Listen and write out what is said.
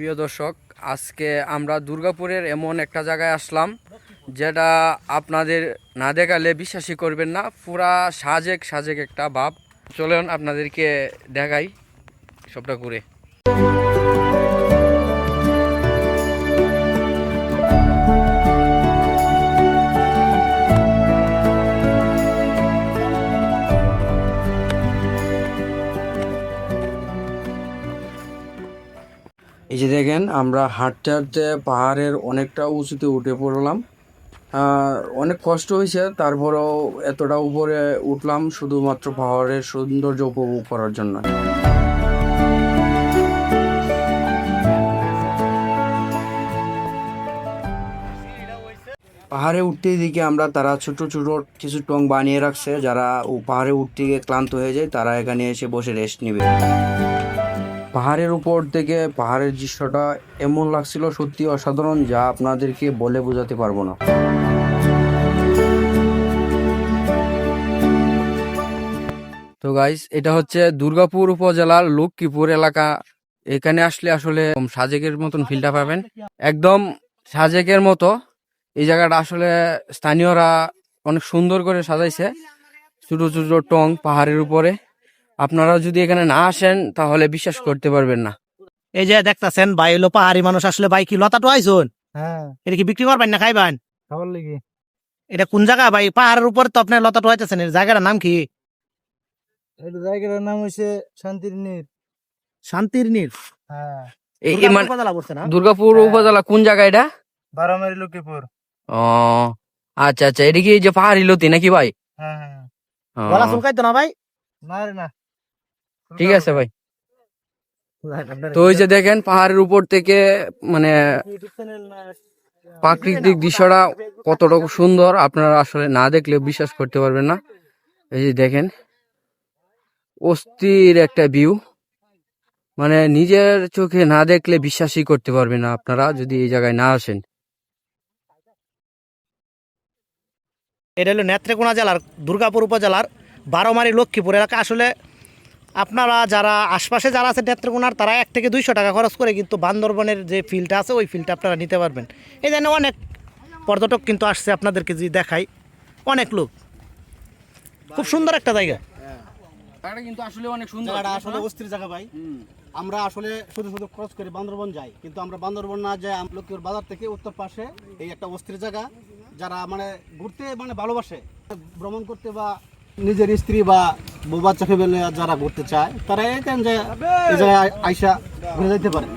প্রিয় দর্শক, আজকে আমরা দুর্গাপুরের এমন একটা জায়গায় আসলাম যেটা আপনাদের না দেখালে বিশ্বাসই করবেন না। পুরা সাজেক সাজেক একটা ভাব। চলুন আপনাদেরকে দেখাই সবটা করে। এই যে দেখেন, আমরা হাঁটতে হাঁটতে পাহাড়ের অনেকটা উঁচুতে উঠে পড়লাম। অনেক কষ্ট হয়েছে, তারপরেও এতটা উপরে উঠলাম শুধুমাত্র পাহাড়ের সৌন্দর্য উপভোগ করার জন্য। পাহাড়ে উঠতে দিকে আমরা তারা ছোট ছোট কিছু টং বানিয়ে রাখছে, যারা পাহাড়ে উঠতে গিয়ে ক্লান্ত হয়ে যায় তারা এখানে এসে বসে রেস্ট নেবে। পাহাড়ের উপর থেকে পাহাড়ের দৃশ্যটা এমন লাগছিল, সত্যি অসাধারণ, যা আপনাদেরকে বলে বোঝাতে পারবো না। তো গাইস, এটা হচ্ছে দুর্গাপুর উপজেলার লক্ষ্মীপুর এলাকা। এখানে আসলে আসলে সাজেকের মতন ফিলটা পাবেন, একদম সাজেকের মতো। এই জায়গাটা আসলে স্থানীয়রা অনেক সুন্দর করে সাজাইছে, ছোট ছোট টং পাহাড়ের উপরে। আপনারা যদি এখানে না আসেন তাহলে বিশ্বাস করতে পারবেন না। এই যে দেখতেছেন ভাই হলো পাহাড়ি মানুষ, আসলে ভাই কি লতাটো আইসুন? হ্যাঁ, এটা কি বিক্রি করবেন না খাইবেন? খাবার লাগি। এটা কোন জায়গা ভাই? পাহাড়ের উপর তো আপনার লতাটো আইতেছেন, এর জায়গাটার নাম কি? এই জায়গাটার নাম হইছে শান্তির নীর। শান্তির নীর। হ্যাঁ, উপজেলা পড়ছে না? দুর্গাপুর উপজেলা কোন জায়গা এটা? বারোমারি লক্ষ্মীপুর। ও আচ্ছা আচ্ছা, এটা কি এই যে পাহাড়ি লতি নাকি ভাই? হ্যাঁ হ্যাঁ, ও, গলা চুলকাইতো না ভাই? না রে না। ঠিক আছে ভাই। তো ওই যে দেখেন, পাহাড়ের উপর থেকে মানে প্রাকৃতিক দৃশ্যটা কতটা সুন্দর, আপনারা আসলে না দেখলে বিশ্বাস করতে পারবেন না। এই যে দেখেন, অস্থির একটা ভিউ, মানে নিজের চোখে না দেখলে বিশ্বাসই করতে পারবেন না আপনারা যদি এই জায়গায় না আসেন। এটা হলো নেত্রকোনা জেলার দুর্গাপুর উপজেলার বারোমারি লক্ষ্মীপুর এলাকা। আসলে আপনারা যারা আশপাশে যারা আছে নেত্রকোনার, তারা 1 থেকে 200 টাকা খরচ করে কিন্তু বান্দরবনের যে ফিল্ডটা আছে ওই ফিল্ডটা আপনারা নিতে পারবেন। এই জন্য অনেক পর্যটক কিন্তু আসছে, আপনাদেরকে যদি দেখাই, অনেক লোক। খুব সুন্দর একটা জায়গা। কিন্তু আসলে অনেক সুন্দর, জায়গাটা আসলে অস্থির জায়গা ভাই। আমরা আসলে শুধু শুধু ক্রস করে বান্দরবন যাই, কিন্তু আমরা বান্দরবন না যাই, লক্ষ্মীপুর বাজার থেকে উত্তর পাশে এই একটা অস্থির জায়গা। যারা মানে ঘুরতে মানে ভালোবাসে, ভ্রমণ করতে বা নিজের স্ত্রী বা বউ বাচ্চাকে বেলে যারা ঘুরতে চায়, তারা এই জায়গায় আইসা ঘুরে যেতে পারে।